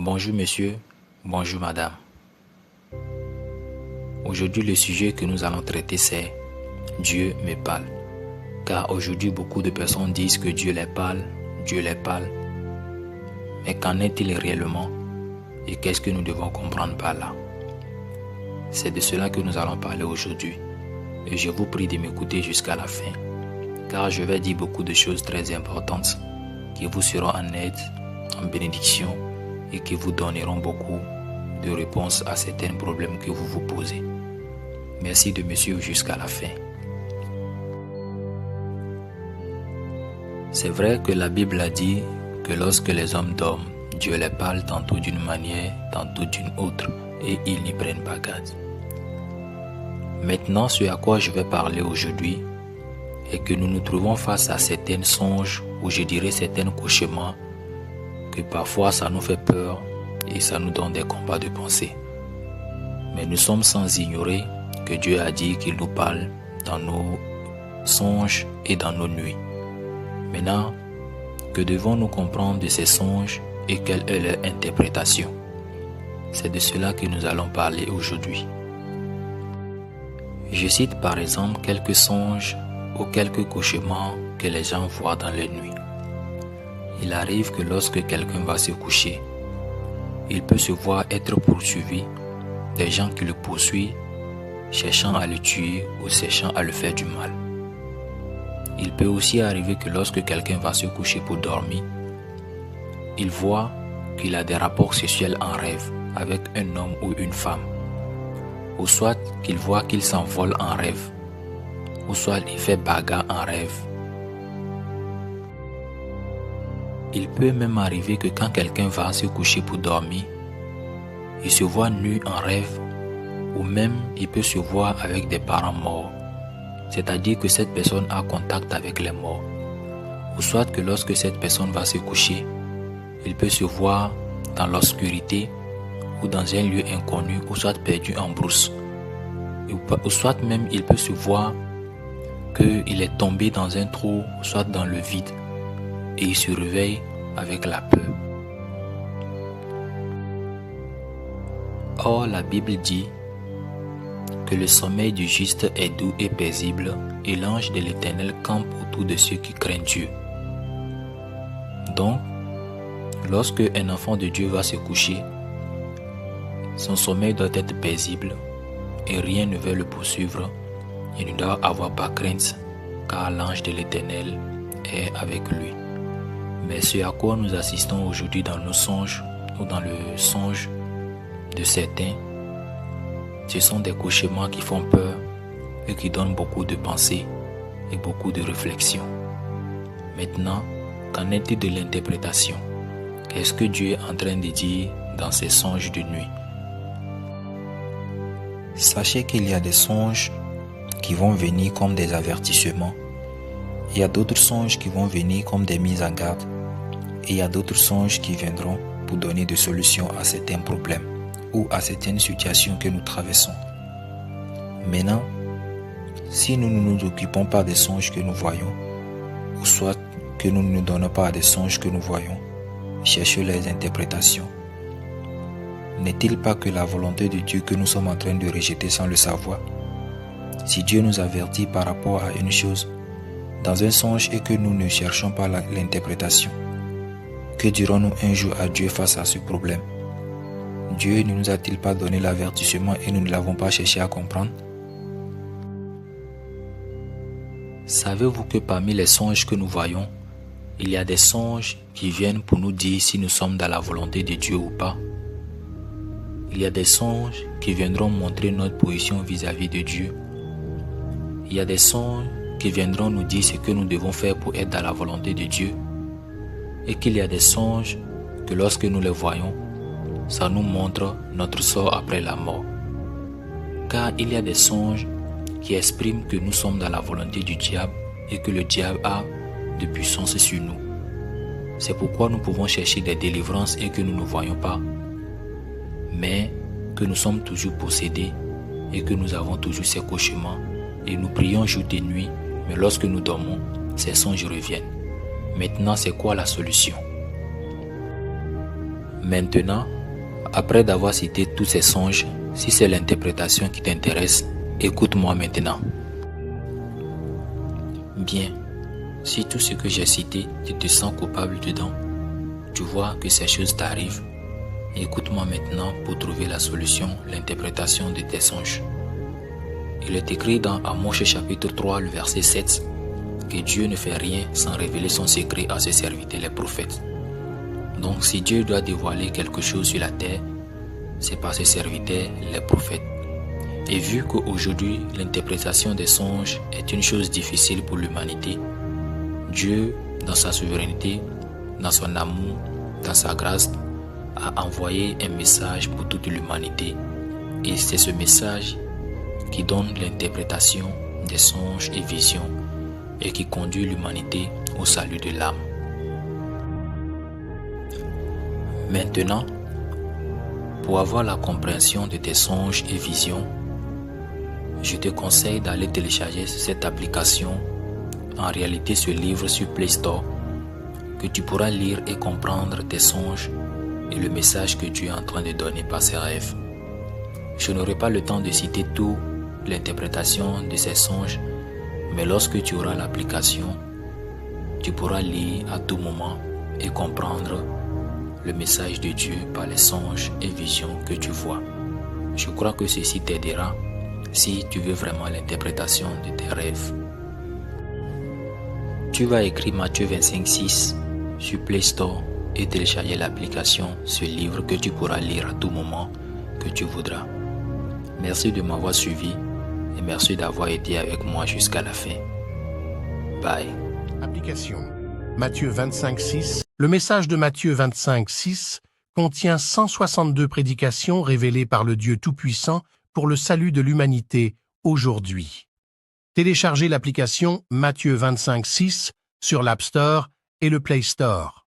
Bonjour monsieur, bonjour madame. Aujourd'hui le sujet que nous allons traiter c'est Dieu me parle. Car aujourd'hui beaucoup de personnes disent que Dieu les parle. Mais qu'en est-il réellement et qu'est-ce que nous devons comprendre par là? C'est de cela que nous allons parler aujourd'hui. Et je vous prie de m'écouter jusqu'à la fin. Car je vais dire beaucoup de choses très importantes qui vous seront en aide, en bénédiction et qui vous donneront beaucoup de réponses à certains problèmes que vous vous posez. Merci de me suivre jusqu'à la fin. C'est vrai que la Bible a dit que lorsque les hommes dorment, Dieu les parle tantôt d'une manière, tantôt d'une autre, et ils n'y prennent pas garde. Maintenant, ce à quoi je vais parler aujourd'hui est que nous nous trouvons face à certains songes, ou je dirais certains cauchemars, que parfois ça nous fait peur et ça nous donne des combats de pensée. Mais nous sommes sans ignorer que Dieu a dit qu'il nous parle dans nos songes et dans nos nuits. Maintenant, que devons-nous comprendre de ces songes et quelle est leur interprétation? C'est de cela que nous allons parler aujourd'hui. Je cite par exemple quelques songes ou quelques cauchemars que les gens voient dans les nuits. Il arrive que lorsque quelqu'un va se coucher, il peut se voir être poursuivi, des gens qui le poursuivent, cherchant à le tuer ou cherchant à le faire du mal. Il peut aussi arriver que lorsque quelqu'un va se coucher pour dormir, il voit qu'il a des rapports sexuels en rêve avec un homme ou une femme, ou soit qu'il voit qu'il s'envole en rêve, ou soit il fait bagarre en rêve. Il peut même arriver que quand quelqu'un va se coucher pour dormir, il se voit nu en rêve, ou même il peut se voir avec des parents morts. C'est-à-dire que cette personne a contact avec les morts. Ou soit que lorsque cette personne va se coucher, il peut se voir dans l'obscurité ou dans un lieu inconnu ou soit perdu en brousse. Ou soit même il peut se voir qu'il est tombé dans un trou ou soit dans le vide et il se réveille avec la peur. Or la Bible dit que le sommeil du juste est doux et paisible, et l'ange de l'Éternel campe autour de ceux qui craignent Dieu. Donc, lorsque un enfant de Dieu va se coucher, son sommeil doit être paisible et rien ne va le poursuivre. Il ne doit avoir pas crainte, car l'ange de l'Éternel est avec lui. Mais ce à quoi nous assistons aujourd'hui dans nos songes ou dans le songe de certains, ce sont des cauchemars qui font peur et qui donnent beaucoup de pensées et beaucoup de réflexions. Maintenant, qu'en est-il de l'interprétation? Qu'est-ce que Dieu est en train de dire dans ces songes de nuit? Sachez qu'il y a des songes qui vont venir comme des avertissements. Il y a d'autres songes qui vont venir comme des mises en garde. Et il y a d'autres songes qui viendront pour donner des solutions à certains problèmes ou à certaines situations que nous traversons. Maintenant, si nous ne nous occupons pas des songes que nous voyons, ou soit que nous ne nous donnons pas des songes que nous voyons, cherchez les interprétations. N'est-il pas que la volonté de Dieu que nous sommes en train de rejeter sans le savoir? Si Dieu nous avertit par rapport à une chose dans un songe et que nous ne cherchons pas l'interprétation, que dirons-nous un jour à Dieu face à ce problème? Dieu ne nous a-t-il pas donné l'avertissement et nous ne l'avons pas cherché à comprendre? Savez-vous que parmi les songes que nous voyons, il y a des songes qui viennent pour nous dire si nous sommes dans la volonté de Dieu ou pas? Il y a des songes qui viendront montrer notre position vis-à-vis de Dieu. Il y a des songes qui viendront nous dire ce que nous devons faire pour être dans la volonté de Dieu. Et qu'il y a des songes que lorsque nous les voyons, ça nous montre notre sort après la mort. Car il y a des songes qui expriment que nous sommes dans la volonté du diable et que le diable a de puissance sur nous. C'est pourquoi nous pouvons chercher des délivrances et que nous ne voyons pas, mais que nous sommes toujours possédés et que nous avons toujours ces cauchemars et nous prions jour et nuit, mais lorsque nous dormons, ces songes reviennent. Maintenant, c'est quoi la solution? Maintenant, après d'avoir cité tous ces songes, si c'est l'interprétation qui t'intéresse, écoute-moi maintenant. Bien, si tout ce que j'ai cité, tu te sens coupable dedans, tu vois que ces choses t'arrivent, écoute-moi maintenant pour trouver la solution, l'interprétation de tes songes. Il est écrit dans Amos chapitre 3, le verset 7, que Dieu ne fait rien sans révéler son secret à ses serviteurs les prophètes. Donc si Dieu doit dévoiler quelque chose sur la terre, c'est par ses serviteurs les prophètes. Et vu qu'aujourd'hui l'interprétation des songes est une chose difficile pour l'humanité, Dieu, dans sa souveraineté, dans son amour, dans sa grâce, a envoyé un message pour toute l'humanité. Et c'est ce message qui donne l'interprétation des songes et visions et qui conduit l'humanité au salut de l'âme. Maintenant, pour avoir la compréhension de tes songes et visions, je te conseille d'aller télécharger cette application, en réalité ce livre sur Play Store, que tu pourras lire et comprendre tes songes et le message que Dieu est en train de donner par ses rêves. Je n'aurai pas le temps de citer toute l'interprétation de ces songes, mais lorsque tu auras l'application, tu pourras lire à tout moment et comprendre le message de Dieu par les songes et visions que tu vois. Je crois que ceci t'aidera si tu veux vraiment l'interprétation de tes rêves. Tu vas écrire Matthieu 25:6 sur Play Store et télécharger l'application, ce livre que tu pourras lire à tout moment que tu voudras. Merci de m'avoir suivi et merci d'avoir été avec moi jusqu'à la fin. Bye. Application Matthieu 25:6. Le message de Matthieu 25:6 contient 162 prédications révélées par le Dieu Tout-Puissant pour le salut de l'humanité aujourd'hui. Téléchargez l'application Matthieu 25:6 sur l'App Store et le Play Store.